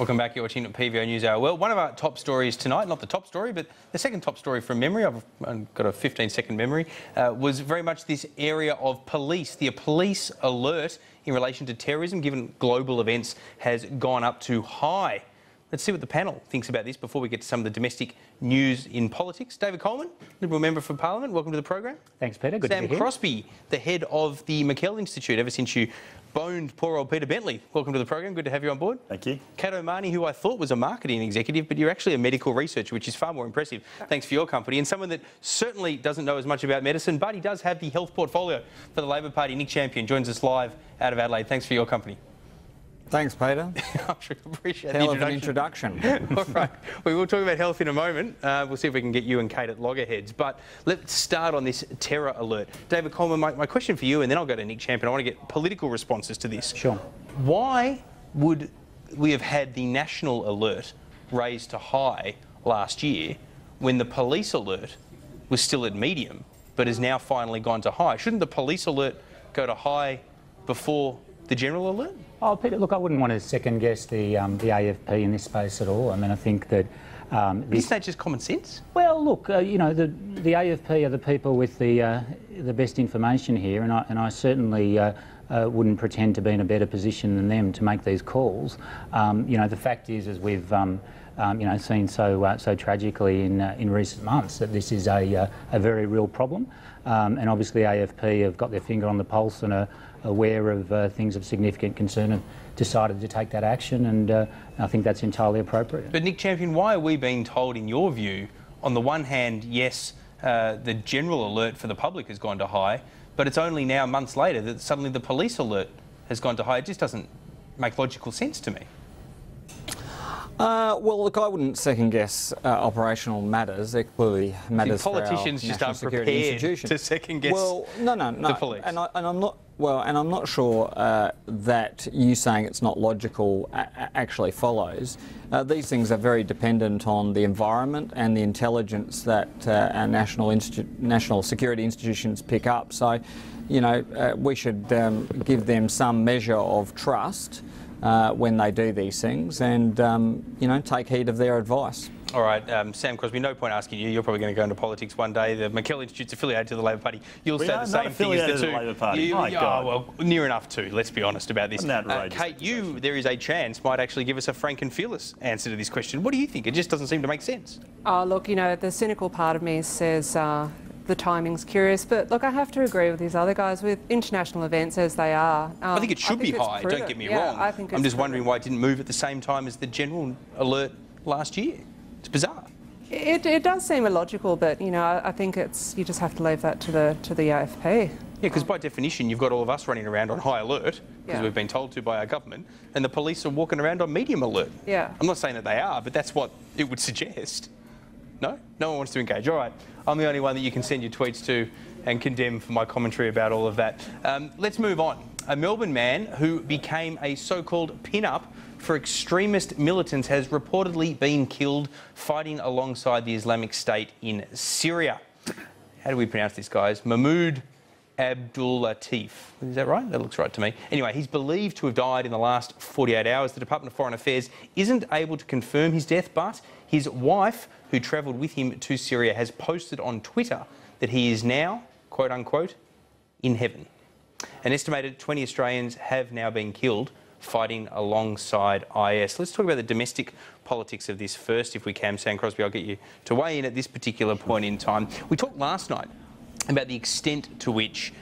Welcome back. You're watching PVO News Hour. Well, one of our top stories tonight, not the top story, but the second top story from memory, I've got a 15-second memory, was very much this area of police. The police alert in relation to terrorism, given global events, has gone up too high. Let's see what the panel thinks about this before we get to some of the domestic news in politics. David Coleman, Liberal Member for Parliament, welcome to the program. Thanks, Peter. Good to be here. Sam Crosby, the head of the McKell Institute, ever since you boned poor old Peter Bentley. Welcome to the program. Good to have you on board. Thank you. Kat O'Mahony, who I thought was a marketing executive, but you're actually a medical researcher, which is far more impressive. Thanks for your company. And someone that certainly doesn't know as much about medicine, but he does have the health portfolio for the Labor Party. Nick Champion joins us live out of Adelaide. Thanks for your company. Thanks, Peter. I sure appreciate Hell the of an introduction. All right. We will talk about health in a moment. We'll see if we can get you and Kate at loggerheads. But let's start on this terror alert. David Coleman, my question for you, and then I'll go to Nick Champion. I want to get political responses to this. Sure. Why would we have had the national alert raised to high last year when the police alert was still at medium but has now finally gone to high? Shouldn't the police alert go to high before the general alert? Oh, Peter, look, I wouldn't want to second-guess the AFP in this space at all. I mean, I think that... Isn't that just common sense? Well, look, you know, the AFP are the people with the best information here, and I certainly wouldn't pretend to be in a better position than them to make these calls. You know, the fact is, as we've you know, seen so tragically in recent months, that this is a very real problem, and obviously AFP have got their finger on the pulse and are aware of things of significant concern and decided to take that action, and I think that's entirely appropriate. But Nick Champion, why are we being told, in your view, on the one hand, yes, the general alert for the public has gone to high, but it's only now months later that suddenly the police alert has gone to high? It just doesn't make logical sense to me. Well, look, I wouldn't second-guess operational matters. They're clearly matters for our politicians just aren't prepared to second-guess the police. And I'm not. Well, and I'm not sure that you saying it's not logical actually follows. These things are very dependent on the environment and the intelligence that our national security institutions pick up. So, you know, we should give them some measure of trust when they do these things, and you know, take heed of their advice. All right, Sam Crosby, no point asking you. You're probably going to go into politics one day. The McKell Institute's affiliated to the Labor Party. You'll say the same thing as the two. Labor Party. My God. Well, near enough to. Let's be honest about this. Kate, there is a chance, might actually give us a frank and fearless answer to this question. What do you think? It just doesn't seem to make sense. Oh, look, you know, the cynical part of me says the timing's curious, but look, I have to agree with these other guys. With international events as they are, I think it should be high. Don't get me wrong. I'm just wondering why it didn't move at the same time as the general alert last year. It's bizarre. It does seem illogical, but you know, I think you just have to leave that to the AFP. Yeah, because by definition, you've got all of us running around on high alert because we've been told to by our government, and the police are walking around on medium alert. Yeah. I'm not saying that they are, but that's what it would suggest. No? No one wants to engage. All right. I'm the only one that you can send your tweets to and condemn for my commentary about all of that. Let's move on. A Melbourne man who became a so-called pin-up for extremist militants has reportedly been killed fighting alongside the Islamic State in Syria. How do we pronounce this, guys? Mahmoud Abdul Latif. Is that right? That looks right to me. Anyway, he's believed to have died in the last 48 hours. The Department of Foreign Affairs isn't able to confirm his death, but his wife, who travelled with him to Syria, has posted on Twitter that he is now, quote unquote, in heaven. An estimated 20 Australians have now been killed fighting alongside IS. Let's talk about the domestic politics of this first, if we can. Sam Crosby, I'll get you to weigh in at this particular point in time. We talked last night about the extent to which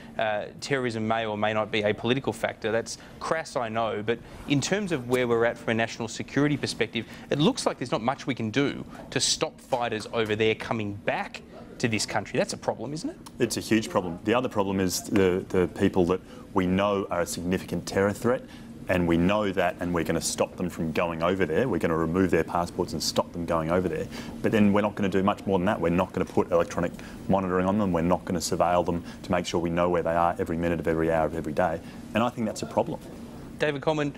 terrorism may or may not be a political factor. That's crass, I know, but in terms of where we're at from a national security perspective, it looks like there's not much we can do to stop fighters over there coming back to this country. That's a problem, isn't it? It's a huge problem. The other problem is the people that we know are a significant terror threat, and we know that, and we're going to stop them from going over there. We're going to remove their passports and stop them going over there. But then we're not going to do much more than that. We're not going to put electronic monitoring on them. We're not going to surveil them to make sure we know where they are every minute of every hour of every day. And I think that's a problem. David Coleman,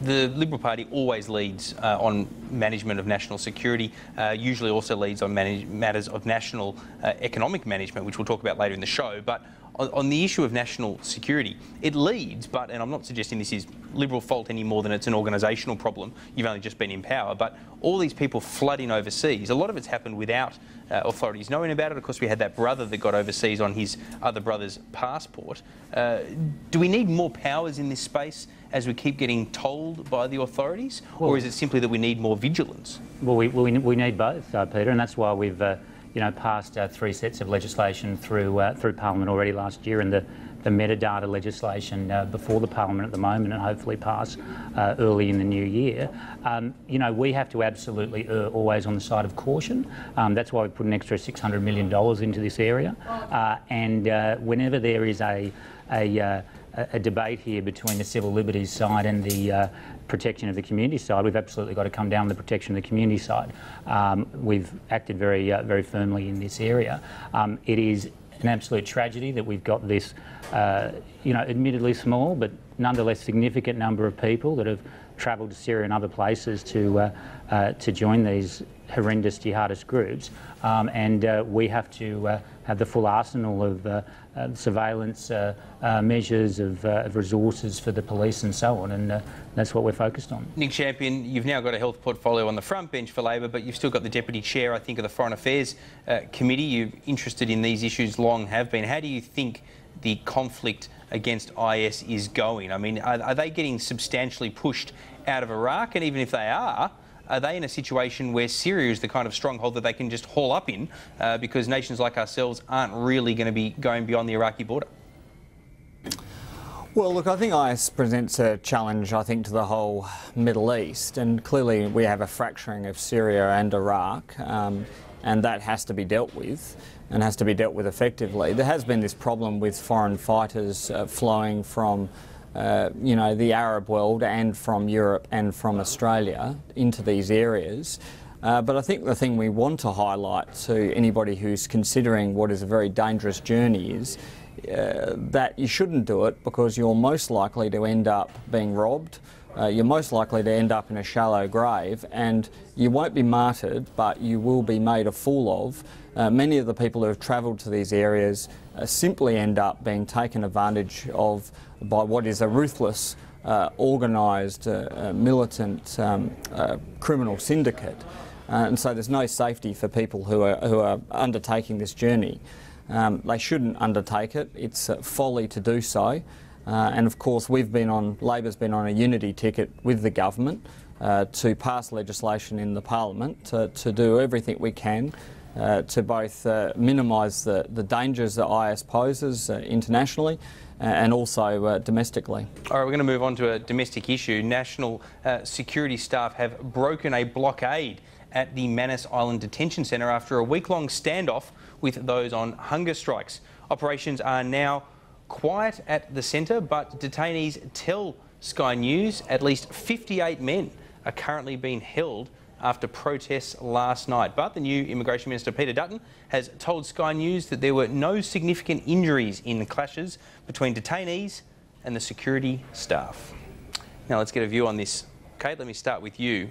the Liberal Party always leads on management of national security, usually also leads on matters of national economic management, which we'll talk about later in the show. But on the issue of national security, it leads, but, and I'm not suggesting this is Liberal fault any more than it's an organisational problem, you've only just been in power, but all these people flooding overseas, a lot of it's happened without authorities knowing about it. Of course, we had that brother that got overseas on his other brother's passport. Do we need more powers in this space as we keep getting told by the authorities, or is it simply that we need more vigilance? Well, we need both, Peter, and that's why we've passed 3 sets of legislation through Parliament already last year, and the metadata legislation before the Parliament at the moment, and hopefully pass early in the new year. We have to absolutely err always on the side of caution. That's why we put an extra $600 million into this area. And whenever there is a debate here between the civil liberties side and the protection of the community side, we've absolutely got to come down the protection of the community side. We've acted very firmly in this area. It is an absolute tragedy that we've got this, admittedly small but nonetheless significant number of people that have travelled to Syria and other places to join these horrendous jihadist groups, and we have to have the full arsenal of surveillance measures, of resources for the police and so on, and that's what we're focused on. Nick Champion, you've now got a health portfolio on the front bench for Labor, but you've still got the Deputy Chair, I think, of the Foreign Affairs Committee. You're interested in these issues, long have been. How do you think the conflict against IS is going? I mean, are they getting substantially pushed out of Iraq? And even if they are they in a situation where Syria is the kind of stronghold that they can just haul up in because nations like ourselves aren't really going to be going beyond the Iraqi border? Well, look, I think IS presents a challenge, I think, to the whole Middle East, and clearly we have a fracturing of Syria and Iraq, and that has to be dealt with, and has to be dealt with effectively. There has been this problem with foreign fighters flowing from the Arab world and from Europe and from Australia into these areas. But I think the thing we want to highlight to anybody who's considering what is a very dangerous journey is that you shouldn't do it because you're most likely to end up being robbed. You're most likely to end up in a shallow grave, and you won't be martyred, but you will be made a fool of. Many of the people who have travelled to these areas simply end up being taken advantage of by what is a ruthless, organised, militant criminal syndicate. And so there's no safety for people who are undertaking this journey. They shouldn't undertake it. It's folly to do so. And of course, Labor's been on a unity ticket with the government to pass legislation in the Parliament to do everything we can to both minimise the dangers that IS poses internationally and also domestically. All right, we're going to move on to a domestic issue. National security staff have broken a blockade at the Manus Island detention centre after a week-long standoff with those on hunger strikes. Operations are now quiet at the centre, but detainees tell Sky News at least 58 men are currently being held after protests last night. But the new Immigration Minister, Peter Dutton, has told Sky News that there were no significant injuries in the clashes between detainees and the security staff. Now let's get a view on this. Kate, let me start with you.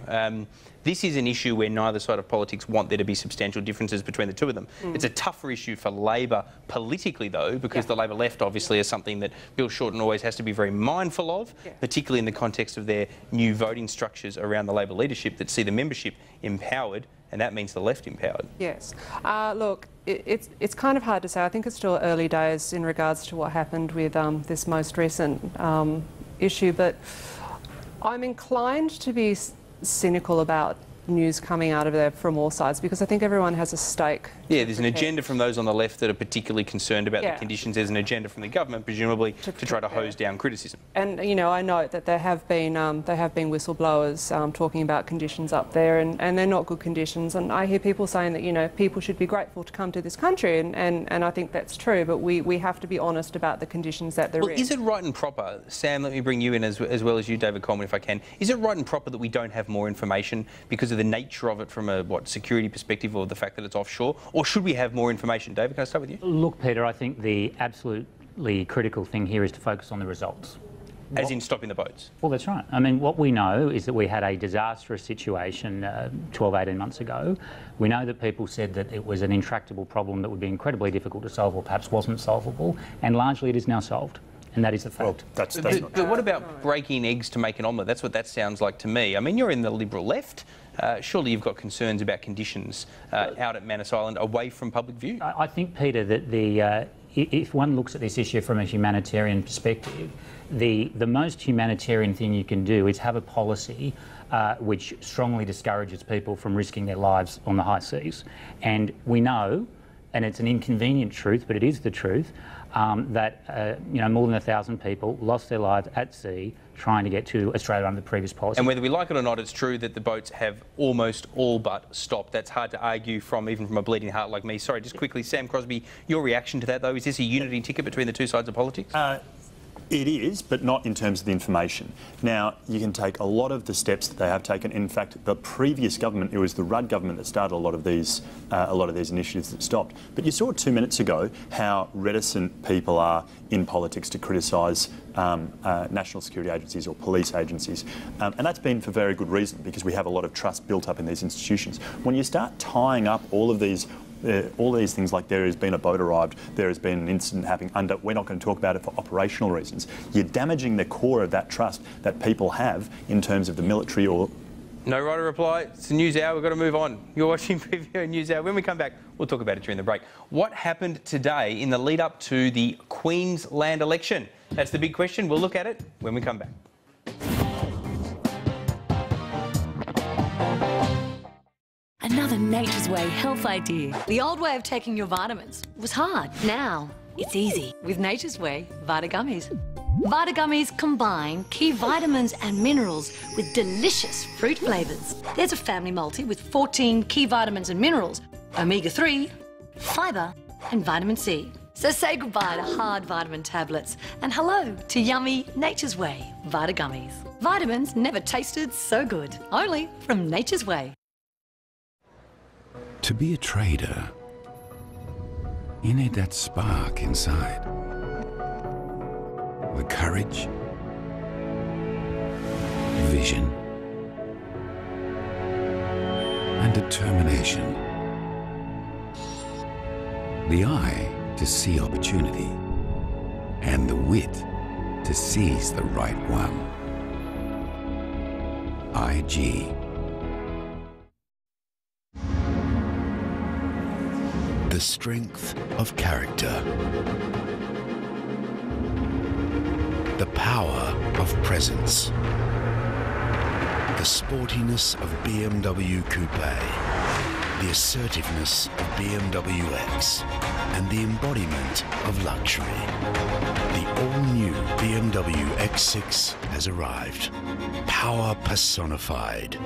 This is an issue where neither side of politics want there to be substantial differences between the two of them. It's a tougher issue for Labor politically, though, because the Labor left obviously is something that Bill Shorten always has to be very mindful of, particularly in the context of their new voting structures around the Labor leadership that see the membership empowered, and that means the left empowered. Yes. Look, it's kind of hard to say. I think it's still early days in regards to what happened with this most recent issue, but I'm inclined to be cynical about news coming out of there from all sides because I think everyone has a stake. Yeah, there's an agenda from those on the left that are particularly concerned about the conditions. There's an agenda from the government, presumably, to try to hose down criticism. And, I note that there have been whistleblowers talking about conditions up there and they're not good conditions. And I hear people saying that, people should be grateful to come to this country and I think that's true, but we have to be honest about the conditions that they're in. Well, is it right and proper, Sam, let me bring you in as well as you, David Coleman, if I can. Is it right and proper that we don't have more information because of the nature of it from a, security perspective or the fact that it's offshore? Or should we have more information? David, can I start with you? Look, Peter, I think the absolutely critical thing here is to focus on the results. as in stopping the boats? Well, that's right. I mean, what we know is that we had a disastrous situation 12, 18 months ago. We know that people said that it was an intractable problem that would be incredibly difficult to solve, or perhaps wasn't solvable, and largely it is now solved. And that is a fact. Well, that's But what about breaking eggs to make an omelette? That's what that sounds like to me. I mean, you're in the Liberal left. Surely you've got concerns about conditions out at Manus Island away from public view. I think, Peter, that if one looks at this issue from a humanitarian perspective, the most humanitarian thing you can do is have a policy which strongly discourages people from risking their lives on the high seas. And we know, and it's an inconvenient truth, but it is the truth, that more than 1,000 people lost their lives at sea trying to get to Australia under the previous policy. And whether we like it or not, it's true that the boats have almost all but stopped. That's hard to argue even from a bleeding heart like me. Sorry, just quickly, Sam Crosby, your reaction to that though, is this a unity ticket between the two sides of politics? It is, but not in terms of the information. Now, you can take a lot of the steps that they have taken. In fact, the previous government, it was the Rudd government that started a lot of these initiatives that stopped. But you saw 2 minutes ago how reticent people are in politics to criticise national security agencies or police agencies. And that's been for very good reason, because we have a lot of trust built up in these institutions. When you start tying up all these things, like there has been a boat arrived, there has been an incident happening we're not going to talk about it for operational reasons. You're damaging the core of that trust that people have in terms of the military or... No right to reply. It's the news hour. We've got to move on. You're watching PVO News Hour. When we come back, we'll talk about it during the break. What happened today in the lead up to the Queensland election? That's the big question. We'll look at it when we come back. Another Nature's Way health idea. The old way of taking your vitamins was hard. Now it's easy with Nature's Way Vita Gummies. Vita Gummies combine key vitamins and minerals with delicious fruit flavours. There's a family multi with 14 key vitamins and minerals, omega-3, fibre and vitamin C. So say goodbye to hard vitamin tablets and hello to yummy Nature's Way Vita Gummies. Vitamins never tasted so good. Only from Nature's Way. To be a trader, you need that spark inside. The courage, vision, and determination. The eye to see opportunity, and the wit to seize the right one. IG. The strength of character. The power of presence. The sportiness of BMW Coupe. The assertiveness of BMW X. And the embodiment of luxury. The all-new BMW X6 has arrived. Power personified.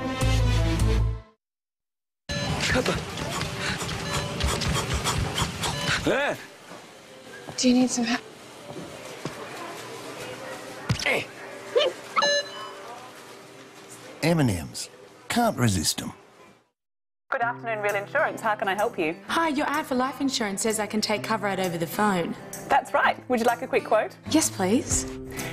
Do you need some help? M&M's. Can't resist them. Good afternoon, Real Insurance. How can I help you? Hi, your ad for life insurance says I can take cover out over the phone. That's right. Would you like a quick quote? Yes, please.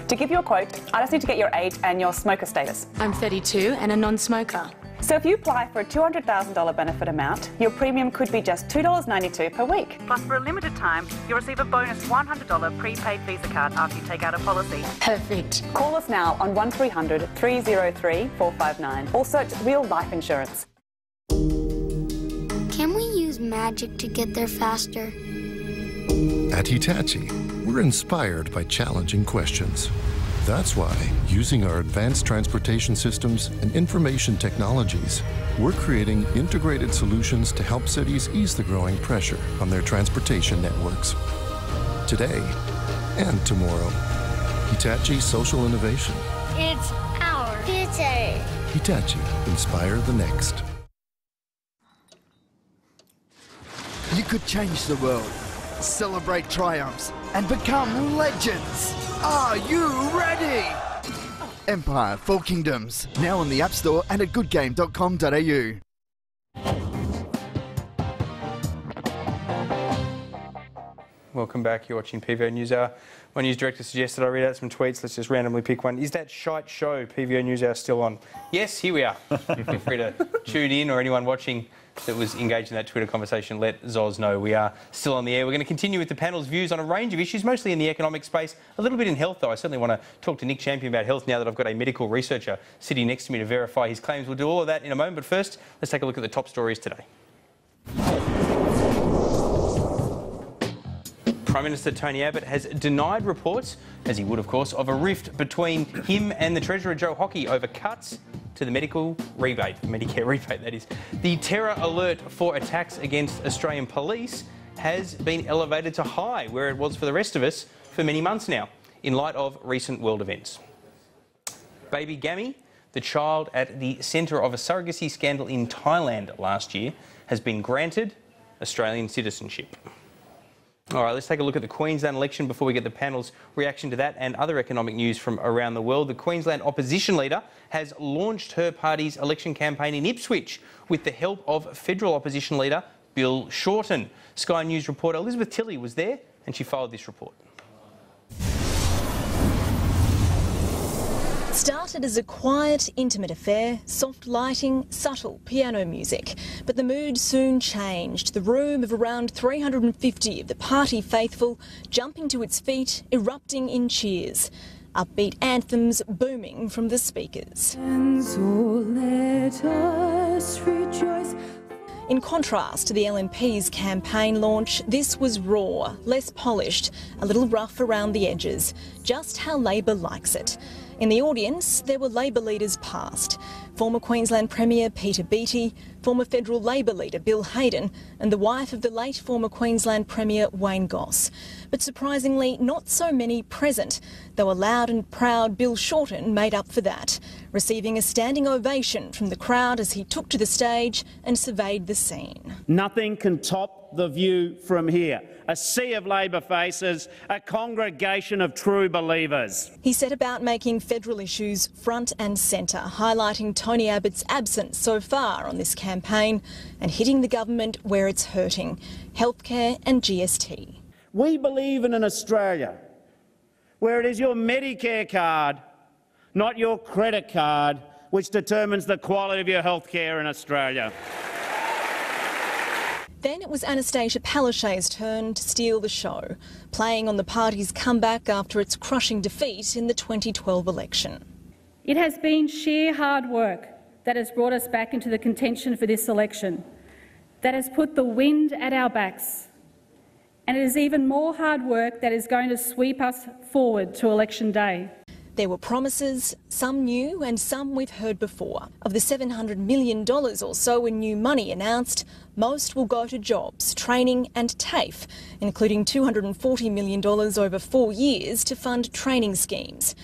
To give you a quote, I just need to get your age and your smoker status. I'm 32 and a non-smoker. So if you apply for a $200,000 benefit amount, your premium could be just $2.92 per week. Plus, for a limited time, you'll receive a bonus $100 prepaid Visa card after you take out a policy. Perfect. Call us now on 1300 303 459 or search Real Life Insurance. Can we use magic to get there faster? At Hitachi, we're inspired by challenging questions. That's why, using our advanced transportation systems and information technologies, we're creating integrated solutions to help cities ease the growing pressure on their transportation networks. Today and tomorrow. Hitachi Social Innovation. It's our future. Hitachi, inspire the next. You could change the world, celebrate triumphs, and become legends. Are you ready? Empire 4 Kingdoms, now on the App Store and at goodgame.com.au. Welcome back. You're watching PVO News Hour. My news director suggested I read out some tweets. Let's just randomly pick one. Is that shite show, PVO News Hour, still on? Yes, here we are. Feel free to tune in, or anyone watching that was engaged in that Twitter conversation, let Zoz know we are still on the air. We're going to continue with the panel's views on a range of issues, mostly in the economic space, a little bit in health, though. I certainly want to talk to Nick Champion about health now that I've got a medical researcher sitting next to me to verify his claims. We'll do all of that in a moment, but first, let's take a look at the top stories today. Prime Minister Tony Abbott has denied reports, as he would of course, of a rift between him and the Treasurer Joe Hockey over cuts to the Medicare rebate, that is. The terror alert for attacks against Australian police has been elevated to high, where it was for the rest of us for many months now, in light of recent world events. Baby Gammy, the child at the centre of a surrogacy scandal in Thailand last year, has been granted Australian citizenship. All right, let's take a look at the Queensland election before we get the panel's reaction to that and other economic news from around the world. The Queensland opposition leader has launched her party's election campaign in Ipswich with the help of federal opposition leader Bill Shorten. Sky News reporter Elizabeth Tilley was there and she followed this report. Started as a quiet, intimate affair, soft lighting, subtle piano music. But the mood soon changed. The room of around 350 of the party faithful jumping to its feet, erupting in cheers. Upbeat anthems booming from the speakers. And so let us rejoice. In contrast to the LNP's campaign launch, this was raw, less polished, a little rough around the edges. Just how Labor likes it. In the audience, there were Labor leaders past. Former Queensland Premier Peter Beattie, former federal Labor leader Bill Hayden, and the wife of the late former Queensland Premier Wayne Goss. But surprisingly, not so many present, though a loud and proud Bill Shorten made up for that, receiving a standing ovation from the crowd as he took to the stage and surveyed the scene. Nothing can top the view from here. A sea of Labor faces, a congregation of true believers. He set about making federal issues front and centre, highlighting Tony Abbott's absence so far on this campaign and hitting the government where it's hurting, healthcare and GST. We believe in an Australia where it is your Medicare card, not your credit card, which determines the quality of your healthcare in Australia. Then it was Anastasia Palaszczuk's turn to steal the show, playing on the party's comeback after its crushing defeat in the 2012 election. It has been sheer hard work that has brought us back into the contention for this election, that has put the wind at our backs. And it is even more hard work that is going to sweep us forward to election day. There were promises, some new and some we've heard before. Of the $700 million or so in new money announced, most will go to jobs, training and TAFE, including $240 million over 4 years to fund training schemes.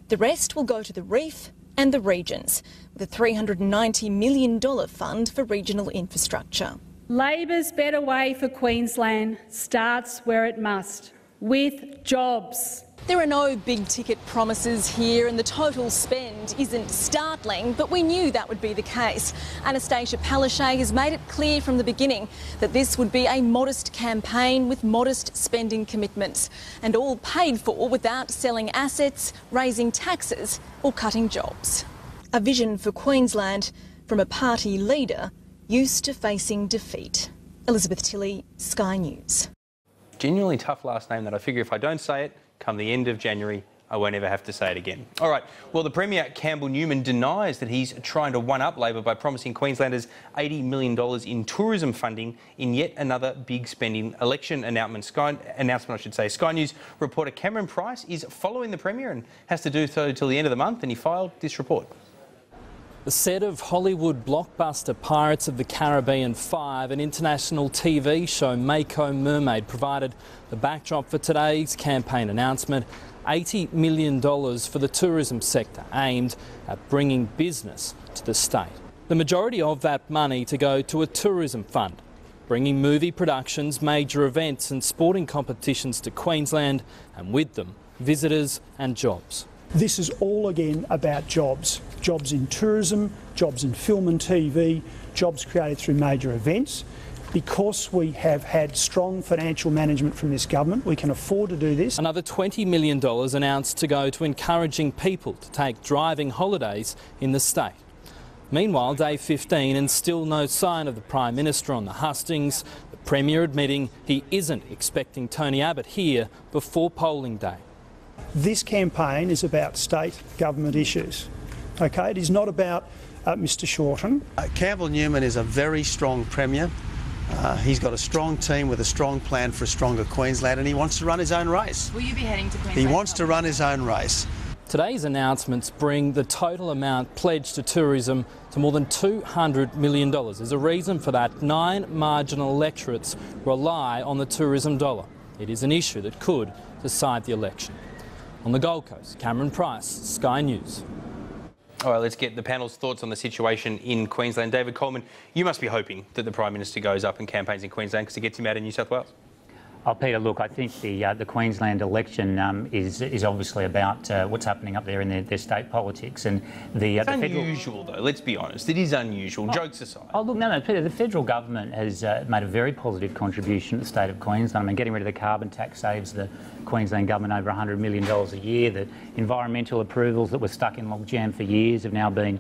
The rest will go to the reef and the regions, with a $390 million fund for regional infrastructure. Labor's better way for Queensland starts where it must, with jobs. There are no big-ticket promises here and the total spend isn't startling, but we knew that would be the case. Anastasia Palaszczuk has made it clear from the beginning that this would be a modest campaign with modest spending commitments, and all paid for without selling assets, raising taxes or cutting jobs. A vision for Queensland from a party leader used to facing defeat. Elizabeth Tilley, Sky News. Genuinely tough last name that I figure if I don't say it, come the end of January, I won't ever have to say it again. All right, well, the Premier, Campbell Newman, denies that he's trying to one-up Labor by promising Queenslanders $80 million in tourism funding in yet another big spending election announcement. Sky News reporter Cameron Price is following the Premier and has to do so till the end of the month, and he filed this report. The set of Hollywood blockbuster Pirates of the Caribbean 5 and international TV show Mako Mermaid provided the backdrop for today's campaign announcement. $80 million for the tourism sector, aimed at bringing business to the state. The majority of that money to go to a tourism fund, bringing movie productions, major events and sporting competitions to Queensland, and with them, visitors and jobs. This is all again about jobs. Jobs in tourism, jobs in film and TV, jobs created through major events, because we have had strong financial management from this government, we can afford to do this. Another $20 million announced to go to encouraging people to take driving holidays in the state. Meanwhile, day 15 and still no sign of the Prime Minister on the hustings, the Premier admitting he isn't expecting Tony Abbott here before polling day. This campaign is about state government issues. Okay, it is not about Mr Shorten. Campbell Newman is a very strong Premier. He's got a strong team with a strong plan for a stronger Queensland, and he wants to run his own race. Will you be heading to Queensland? He wants to run his own race. Today's announcements bring the total amount pledged to tourism to more than $200 million. There's a reason for that. 9 marginal electorates rely on the tourism dollar. It is an issue that could decide the election. On the Gold Coast, Cameron Price, Sky News. All right, let's get the panel's thoughts on the situation in Queensland. David Coleman, you must be hoping that the Prime Minister goes up and campaigns in Queensland because it gets him out of New South Wales. Oh, Peter, look, I think the Queensland election is obviously about what's happening up there in their state politics, and it's unusual, though. Let's be honest, it is unusual. Jokes aside. Oh, look, no, Peter, the federal government has made a very positive contribution to the state of Queensland. I mean, getting rid of the carbon tax saves the Queensland government over $100 million a year. The environmental approvals that were stuck in logjam for years have now been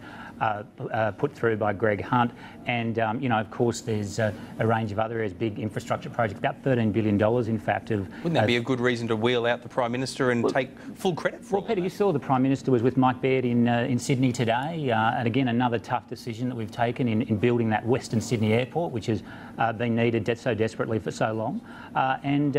put through by Greg Hunt, and you know, of course, there's a range of other areas, big infrastructure projects, about $13 billion, in fact. Wouldn't that be a good reason to wheel out the Prime Minister and take full credit for it? Well, Peter, you saw the Prime Minister was with Mike Baird in Sydney today, and again, another tough decision that we've taken in building that Western Sydney airport, which has been needed so desperately for so long, and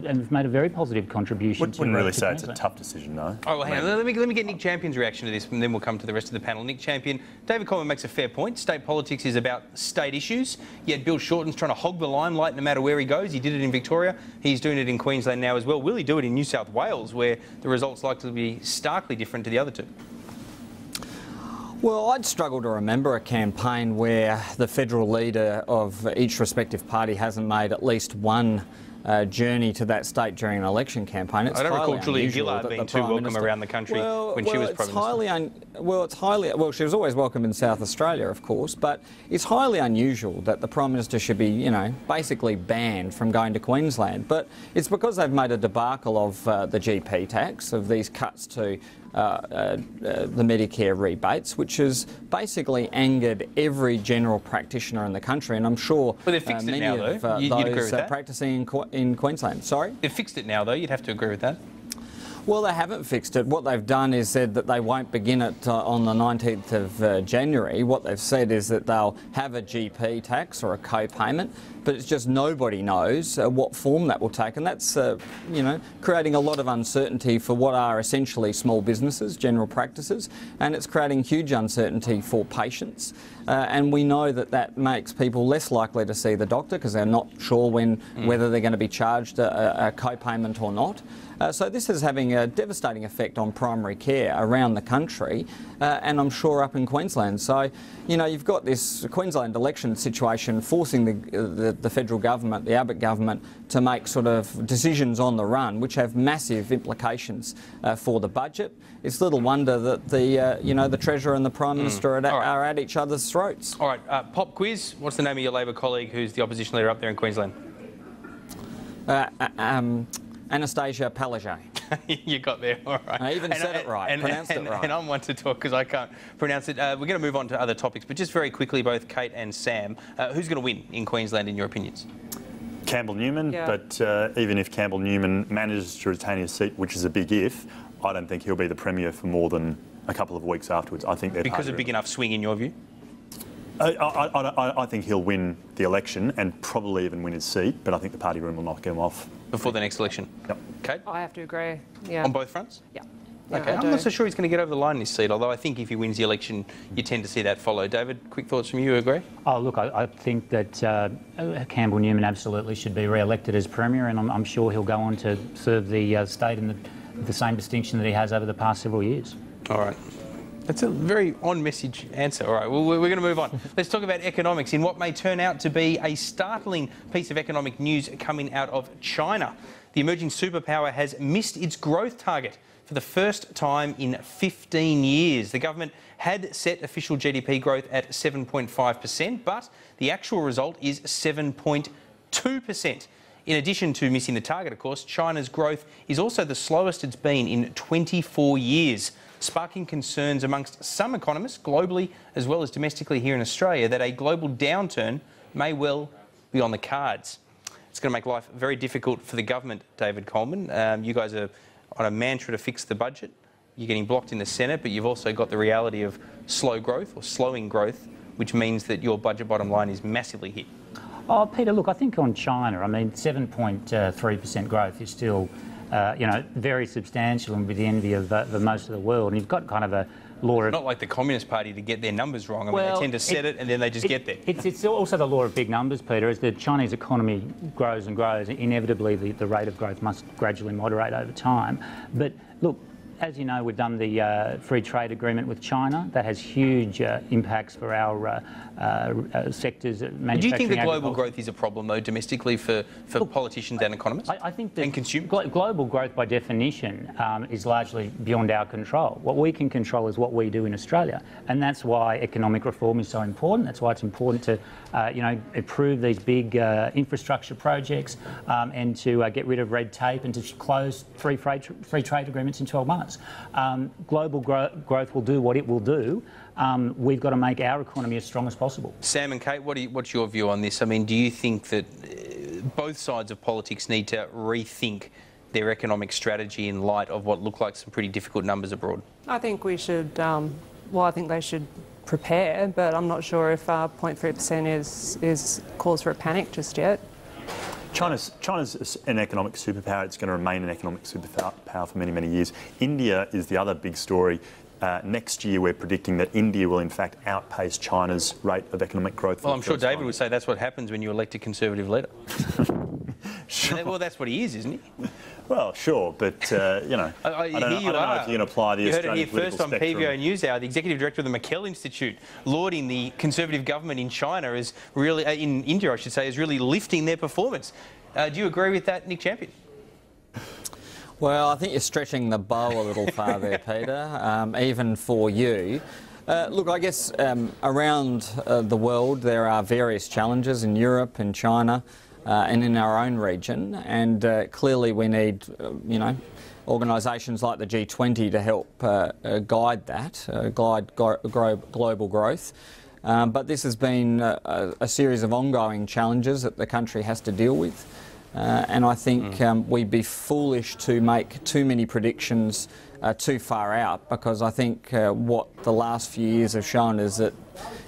we've made a very positive contribution. Wouldn't really say it's a tough decision, no. Oh, well, hang on. Let me get Nick Champion's reaction to this, and then we'll come to the rest of the panel. Nick Champion, David Coleman makes a fair point. State politics is about state issues, yet Bill Shorten's trying to hog the limelight no matter where he goes. He did it in Victoria. He's doing it in Queensland now as well. Will he do it in New South Wales, where the results likely to be starkly different to the other two? Well, I'd struggle to remember a campaign where the federal leader of each respective party hasn't made at least one journey to that state during an election campaign. It's I don't recall Julia unusual Gillard being too welcome around the country when she was Prime Minister. Well, she was always welcome in South Australia, of course, but it's highly unusual that the Prime Minister should be, you know, basically banned from going to Queensland. But it's because they've made a debacle of the GP tax, of these cuts to the Medicare rebates, which has basically angered every general practitioner in the country, and I'm sure many of those practising in Queensland. Sorry? They've fixed it now, though. You'd have to agree with that. Well, they haven't fixed it. What they've done is said that they won't begin it on the 19th of January. What they've said is that they'll have a GP tax or a co-payment, but it's just nobody knows what form that will take, and that's you know, creating a lot of uncertainty for what are essentially small businesses, general practices, and it's creating huge uncertainty for patients. And we know that that makes people less likely to see the doctor because they're not sure whether they're going to be charged a co-payment or not. So this is having a devastating effect on primary care around the country, and I'm sure up in Queensland. So, you know, you've got this Queensland election situation forcing the federal government, the Abbott government, to make sort of decisions on the run, which have massive implications for the budget. It's little wonder that the Treasurer and the Prime Minister are at each other's throats. All right, pop quiz. What's the name of your Labor colleague who's the opposition leader up there in Queensland? Anastasia Palaszczuk. You got there, all right. I even said it right, pronounced it right. And I'm one to talk because I can't pronounce it. We're going to move on to other topics, but just very quickly, both Kate and Sam, who's going to win in Queensland in your opinions? Campbell Newman, but even if Campbell Newman manages to retain his seat, which is a big if, I don't think he'll be the Premier for more than a couple of weeks afterwards. I think because of a big enough swing in your view? I think he'll win the election and probably even win his seat, but I think the party room will knock him off. Before the next election? Yep. Kate? I have to agree, yeah. On both fronts? Yeah. Okay, I'm not so sure he's going to get over the line in his seat, although I think if he wins the election, you tend to see that follow. David, quick thoughts from you, agree? Oh, look, I think that Campbell Newman absolutely should be re-elected as Premier, and I'm sure he'll go on to serve the state in the same distinction that he has over the past several years. All right. That's a very on-message answer. All right, well, we're going to move on. Let's talk about economics in what may turn out to be a startling piece of economic news coming out of China. The emerging superpower has missed its growth target for for the first time in 15 years. The government had set official GDP growth at 7.5%, but the actual result is 7.2%. In addition to missing the target, of course, China's growth is also the slowest it's been in 24 years, sparking concerns amongst some economists globally as well as domestically here in Australia that a global downturn may well be on the cards. It's going to make life very difficult for the government, David Coleman. You guys are on a mantra to fix the budget. You're getting blocked in the Senate, but you've also got the reality of slow growth or slowing growth, which means that your budget bottom line is massively hit. Oh, Peter, look, I think on China, I mean, 7.3% growth is still, you know, very substantial and with the envy of most of the world. And you've got kind of a law of... Not like the Communist Party to get their numbers wrong. I mean, Well, they tend to set it and then they just get there. It's also the law of big numbers, Peter. As the Chinese economy grows and grows, inevitably the rate of growth must gradually moderate over time. But look, as you know, we've done the free trade agreement with China. That has huge impacts for our sectors, manufacturing. Do you think that global growth is a problem, though, domestically for politicians and economists? I think that and consumers? Global growth, by definition, is largely beyond our control. What we can control is what we do in Australia, and that's why economic reform is so important. That's why it's important to, you know, approve these big infrastructure projects and to get rid of red tape and to close free trade agreements in 12 months. Global growth will do what it will do. We've got to make our economy as strong as possible. Sam and Kate, what's your view on this? I mean, do you think that both sides of politics need to rethink their economic strategy in light of what look like some pretty difficult numbers abroad? I think we should, well, I think they should prepare, but I'm not sure if 0.3% is cause for a panic just yet. China's an economic superpower. It's going to remain an economic superpower for many, many years. India is the other big story. Next year, we're predicting that India will, in fact, outpace China's rate of economic growth. Well, I'm sure David would say that's what happens when you elect a Conservative leader. Sure. Well, that's what he is, isn't he? Well, sure, but, you know, I don't know if you can apply the Australian political spectrum. You heard it here first on PVO News Hour. The Executive Director of the McKell Institute lauding the Conservative government in China is really, in India, I should say, is really lifting their performance. Do you agree with that, Nick Champion? Well, I think you're stretching the bow a little far there, Peter, even for you. Look, I guess around the world there are various challenges in Europe and China and in our own region, and clearly we need, you know, organisations like the G20 to help guide that, guide global growth. But this has been a series of ongoing challenges that the country has to deal with. And I think we'd be foolish to make too many predictions too far out, because I think what the last few years have shown is that,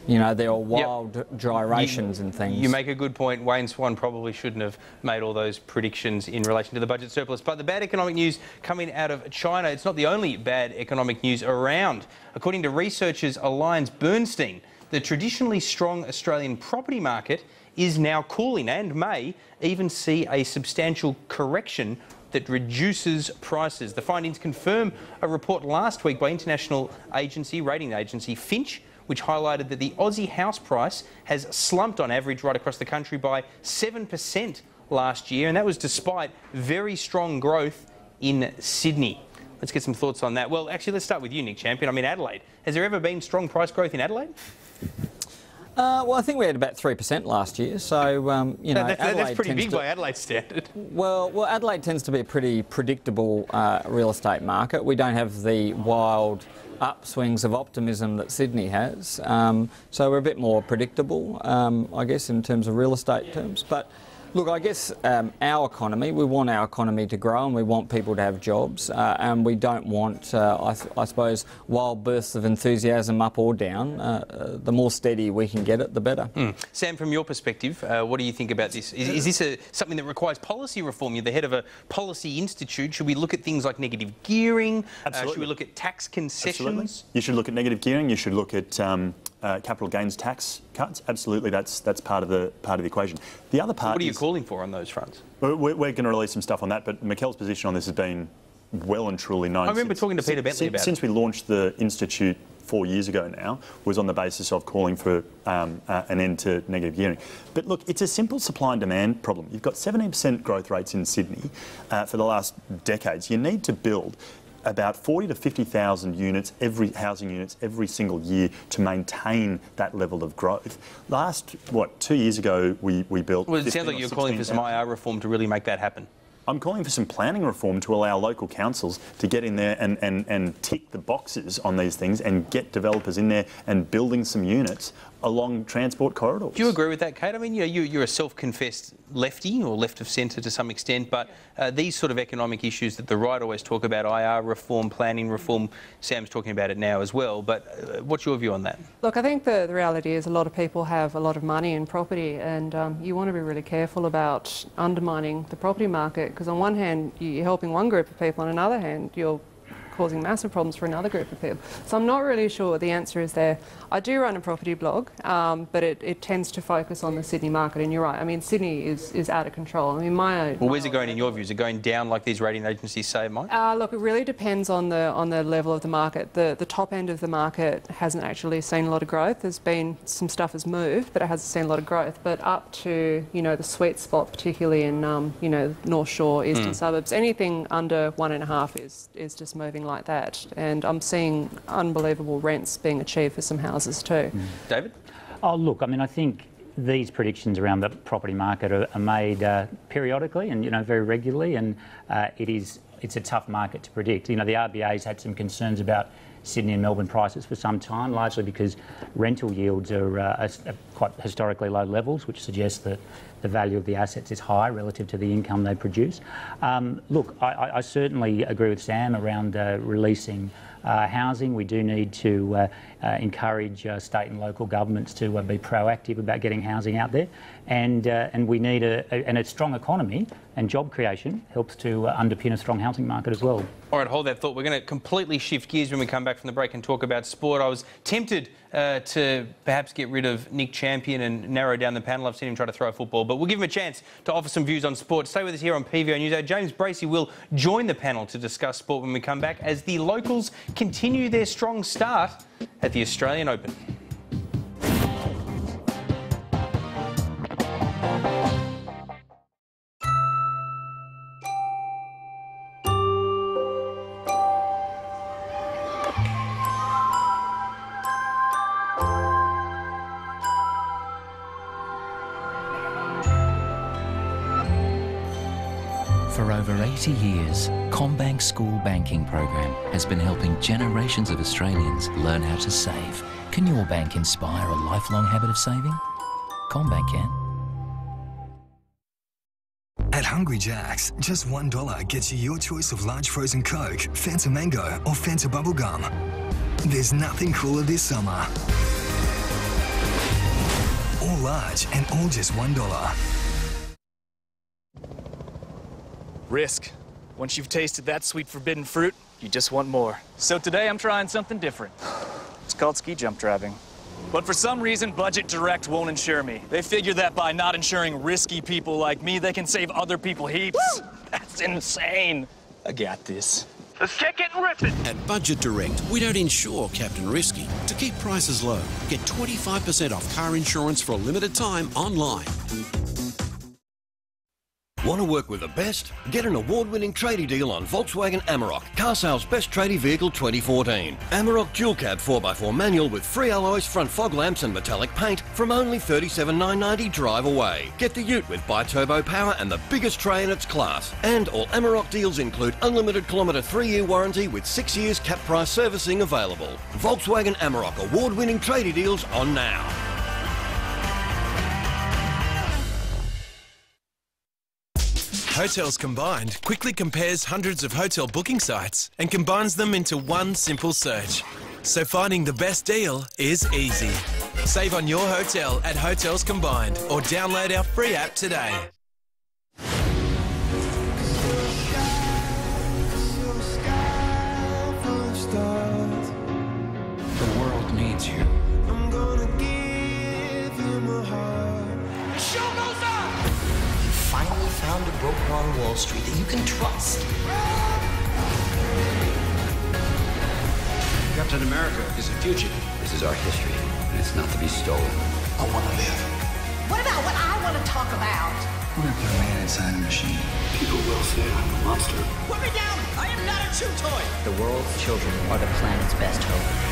you know, there are wild gyrations and things. You make a good point. Wayne Swan probably shouldn't have made all those predictions in relation to the budget surplus. But the bad economic news coming out of China, it's not the only bad economic news around. According to researchers Alliance Bernstein, the traditionally strong Australian property market is now cooling and may even see a substantial correction that reduces prices. The findings confirm a report last week by international rating agency Finch, which highlighted that the Aussie house price has slumped on average right across the country by 7% last year, and that was despite very strong growth in Sydney. Let's get some thoughts on that. Well, actually, let's start with you, Nick Champion. I mean, Adelaide. Has there ever been strong price growth in Adelaide? Well, I think we had about 3% last year, so, you know... That's pretty big by Adelaide standard. Well, Adelaide tends to be a pretty predictable real estate market. We don't have the wild upswings of optimism that Sydney has, so we're a bit more predictable, I guess, in terms of real estate terms. But look, I guess our economy, we want our economy to grow and we want people to have jobs, and we don't want, I suppose, wild bursts of enthusiasm up or down. The more steady we can get it, the better. Sam, from your perspective, what do you think about this? Is this something that requires policy reform? You're the head of a policy institute. Should we look at things like negative gearing? Should we look at tax concessions? Absolutely. You should look at negative gearing. You should look at capital gains tax cuts. Absolutely, that's part of the equation. The other part. What are you calling for on those fronts? We're going to release some stuff on that, but McKell's position on this has been well and truly known. I remember talking to Peter Bentley about it. Since we launched the institute 4 years ago now, was on the basis of calling for an end to negative gearing. But look, it's a simple supply and demand problem. You've got 17% growth rates in Sydney for the last decades. You need to build. about 40 to 50,000 units, housing units every single year to maintain that level of growth. Last, 2 years ago, we built... Well, it sounds like you're calling for some IR reform to really make that happen. I'm calling for some planning reform to allow local councils to get in there and tick the boxes on these things and get developers in there and building some units along transport corridors. Do you agree with that, Kate? I mean, you're a self-confessed lefty or left of centre to some extent, but these sort of economic issues that the right always talk about, IR reform, planning reform, Sam's talking about it now as well, but what's your view on that? Look, I think the reality is a lot of people have a lot of money in property, and you want to be really careful about undermining the property market, because on one hand you're helping one group of people, on another hand you're causing massive problems for another group of people. So I'm not really sure what the answer is there. I do run a property blog, but it tends to focus on the Sydney market, and you're right, I mean, Sydney is out of control. I mean, Well, where's it going in your view? Is it going down like these rating agencies say it might? Look, it really depends on the level of the market. The top end of the market hasn't actually seen a lot of growth. There's been some stuff has moved, but it hasn't seen a lot of growth. But up to, you know, the sweet spot, particularly in, you know, North Shore, eastern suburbs, anything under 1.5 is just moving like that, and I'm seeing unbelievable rents being achieved for some houses too. David? Oh, look, I mean, I think these predictions around the property market are made periodically and, you know, very regularly, and it's a tough market to predict. You know, the RBA's had some concerns about Sydney and Melbourne prices for some time, largely because rental yields are at quite historically low levels, which suggests that the value of the assets is high relative to the income they produce. Look, I certainly agree with Sam around releasing housing. We do need to encourage state and local governments to be proactive about getting housing out there, and we need a strong economy, and job creation helps to underpin a strong housing market as well. All right, hold that thought. We're going to completely shift gears when we come back from the break and talk about sport. I was tempted to perhaps get rid of Nick Champion and narrow down the panel. I've seen him try to throw a football, but we'll give him a chance to offer some views on sport. Stay with us here on PVO News. James Bracey will join the panel to discuss sport when we come back as the locals continue their strong start at the Australian Open. For over 80 years, CommBank's school banking program has been helping generations of Australians learn how to save. Can your bank inspire a lifelong habit of saving? CommBank can. At Hungry Jack's, just $1 gets you your choice of large frozen Coke, Fanta Mango or Fanta Bubblegum. There's nothing cooler this summer. All large and all just $1. Risk. Once you've tasted that sweet forbidden fruit, you just want more. So today I'm trying something different. It's called ski jump driving. But for some reason, Budget Direct won't insure me. They figure that by not insuring risky people like me, they can save other people heaps. Woo! That's insane. I got this. Let's kick it and rip it. At Budget Direct, we don't insure Captain Risky. To keep prices low, get 25% off car insurance for a limited time online. Want to work with the best? Get an award-winning tradie deal on Volkswagen Amarok, car sales best tradie vehicle 2014. Amarok dual cab 4x4 manual with free alloys, front fog lamps and metallic paint from only $37,990 drive away. Get the ute with bi-turbo power and the biggest tray in its class. And all Amarok deals include unlimited kilometre 3-year warranty with 6 years cap price servicing available. Volkswagen Amarok award-winning tradie deals on now. Hotels Combined quickly compares hundreds of hotel booking sites and combines them into one simple search. So finding the best deal is easy. Save on your hotel at Hotels Combined or download our free app today. The world needs you. I'm gonna give you my heart. Show goes on! Finally found a broker on Wall Street that you can trust. Captain America is a fugitive. This is our history, and it's not to be stolen. I want to live. What about what I want to talk about? I'm gonna put a man inside a machine. People will say I'm a monster. Put me down! I am not a chew toy! The world's children are the planet's best hope.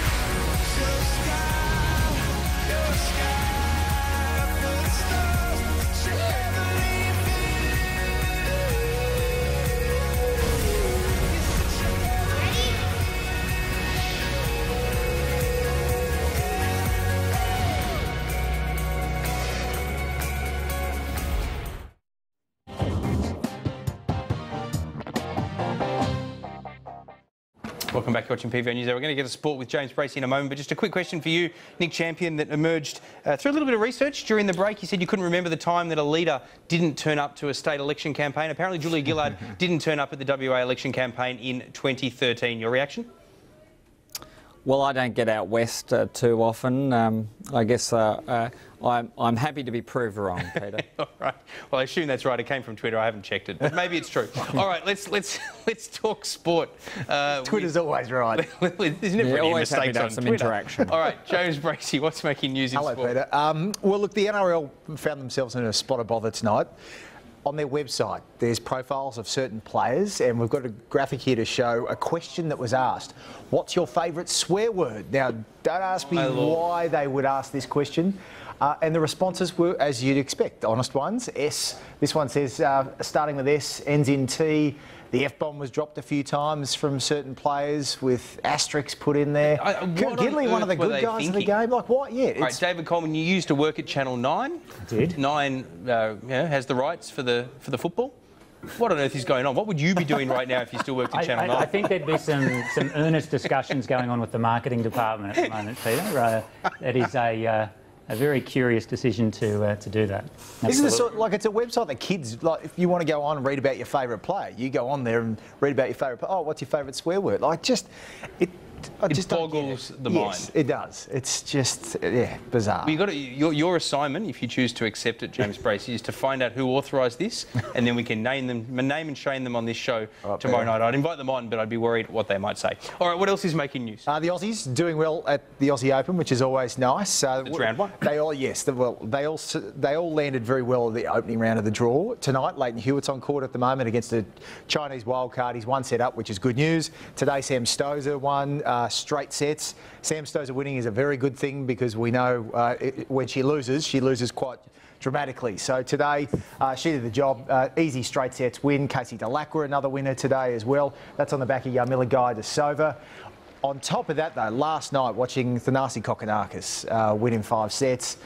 Welcome back to watching PVO News. We're going to get to sport with James Bracey in a moment, but just a quick question for you, Nick Champion, that emerged through a little bit of research during the break. You said you couldn't remember the time that a leader didn't turn up to a state election campaign. Apparently Julia Gillard didn't turn up at the WA election campaign in 2013. Your reaction? Well, I don't get out west too often. I guess I'm happy to be proved wrong, Peter. All right. Well, I assume that's right. It came from Twitter. I haven't checked it, but maybe it's true. All right. Let's talk sport. Twitter's always right. There's never any always happy mistakes to on have some Twitter. interaction. All right, James Bracey, what's making news in Hello, sport? Peter. Well, look, the NRL found themselves in a spot of bother tonight. On their website, there's profiles of certain players, and we've got a graphic here to show a question that was asked. What's your favourite swear word? Now, don't ask me why they would ask this question. And the responses were, as you'd expect, honest ones. S. This one says, starting with S, ends in T. The F-bomb was dropped a few times from certain players with asterisks put in there. Gidley, one of the good guys of the game. Like, what? Yeah. All right, David Coleman, you used to work at Channel 9. I did. 9 has the rights for the football. What on earth is going on? What would you be doing right now if you still worked at Channel 9? I think there'd be some earnest discussions going on with the marketing department at the moment, Peter. It is a very curious decision to do that. Isn't it sort of like it's a website that kids, like, if you want to go on and read about your favourite player, you go on there and read about your favourite player. Oh, what's your favourite swear word? Like, it boggles the yes, mind. It does. It's just, yeah, bizarre. Well, your assignment, if you choose to accept it, James Bracey, is to find out who authorised this, and then we can name and shame them on this show tomorrow night. I'd invite them on, but I'd be worried what they might say. All right, what else is making news? The Aussies doing well at the Aussie Open, which is always nice. It's round one. They all landed very well at the opening round of the draw tonight. Leighton Hewitt's on court at the moment against a Chinese wildcard. He's one set up, which is good news. Today, Sam Stosur won straight sets. Sam Stosur winning is a very good thing because we know when she loses quite dramatically. So today, she did the job. Easy straight sets win. Casey Dellacqua, another winner today as well. That's on the back of Yarmila Guy DeSova. On top of that, though, last night watching Thanasi Kokkinakis win in 5 sets.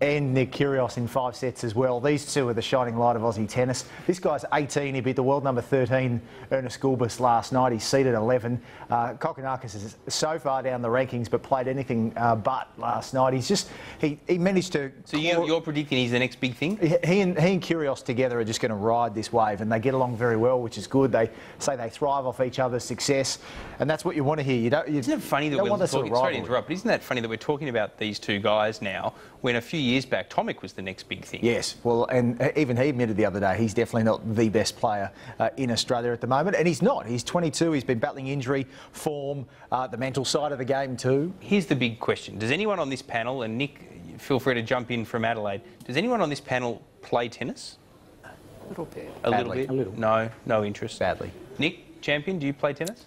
And Nick Kyrgios in 5 sets as well. These two are the shining light of Aussie tennis. This guy's 18. He beat the world number 13, Ernest Gulbis, last night. He's seeded 11. Kokkinakis is so far down the rankings, but played anything but last night. He managed to... So you're predicting he's the next big thing? He and Kyrgios together are just going to ride this wave, and they get along very well, which is good. They say they thrive off each other's success, and that's what you want to hear. Isn't it funny that we're talking... Sorry to interrupt, but isn't that funny that we're talking about these two guys now when a few years back, Tomic was the next big thing? Yes, well, and even he admitted the other day he's definitely not the best player in Australia at the moment, and he's not. He's 22, he's been battling injury, form, the mental side of the game too. Here's the big question. Does anyone on this panel, and Nick, feel free to jump in from Adelaide, does anyone on this panel play tennis? A little bit. A little bit? No interest? Badly. Nick, Champion, do you play tennis?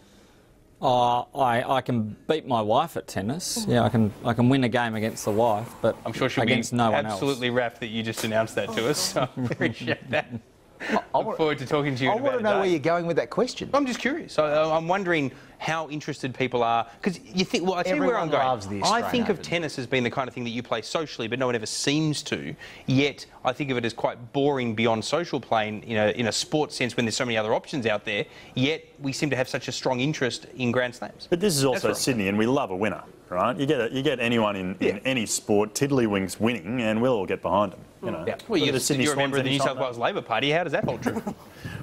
I can beat my wife at tennis. Yeah, I can win a game against the wife, but I'm sure she'll against be no one else. Absolutely rapt that you just announced that to us. So I appreciate that. I look forward to talking to you. I want to know where you're going with that question. I'm just curious. I'm wondering how interested people are, because you think. Well, I tell you where I'm going. Loves the I think of tennis as being the kind of thing that you play socially, but no one ever seems to. Yet I think of it as quite boring beyond social play in a sports sense when there's so many other options out there. Yet we seem to have such a strong interest in Grand Slams. But this is also Sydney, and we love a winner, right? You get anyone in any sport, tiddlywinks winning, and we'll all get behind them. You know. Yeah. Well, you're a member of the New South Wales Labor Party. How does that hold true?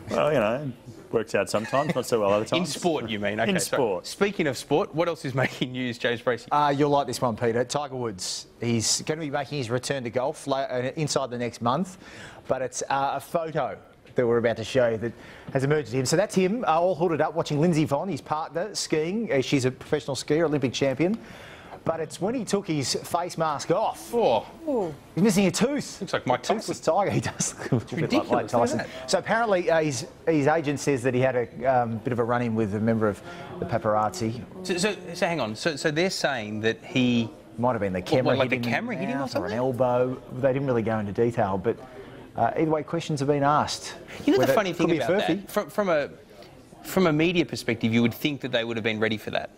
Well, works out sometimes, not so well other times. In sport, you mean? Okay, in sport. Speaking of sport, what else is making news, James Bracey? You'll like this one, Peter. Tiger Woods. He's going to be making his return to golf inside the next month, but it's a photo that we're about to show you that has emerged to him. So that's him, all hooded up, watching Lindsay Vonn, his partner, skiing. She's a professional skier, Olympic champion. but it's when he took his face mask off. Oh. He's missing a tooth. Looks like Mike Tyson. Toothless tiger. He does look a bit ridiculous, like Mike Tyson. isn't it? So apparently his agent says that he had a bit of a run-in with a member of the paparazzi. So hang on. So they're saying that he... Might have been the camera like hit the him camera hit him or something? an elbow. They didn't really go into detail, but either way, questions have been asked. You know the Whether funny it thing could be about Furphy. that? From a media perspective, you would think that they would have been ready for that.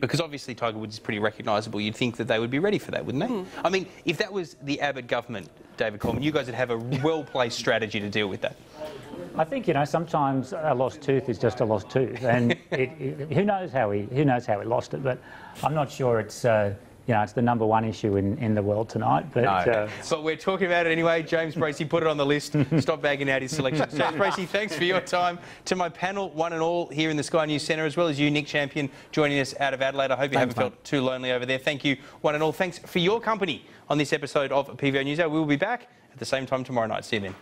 Because obviously Tiger Woods is pretty recognisable. You'd think that they would be ready for that, wouldn't they? I mean, if that was the Abbott government, David Coleman, you guys would have a well-placed strategy to deal with that. I think, you know, sometimes a lost tooth is just a lost tooth, and who knows how he lost it. But I'm not sure it's you know, it's the #1 issue in the world tonight. But no. But we're talking about it anyway. James Bracey put it on the list. Stop bagging out his selections. James Bracey, thanks for your time. To my panel, one and all here in the Sky News Centre, as well as you, Nick Champion, joining us out of Adelaide. I hope you haven't felt too lonely over there. Thank you, one and all. Thanks for your company on this episode of PVO News Hour. We will be back at the same time tomorrow night. See you then.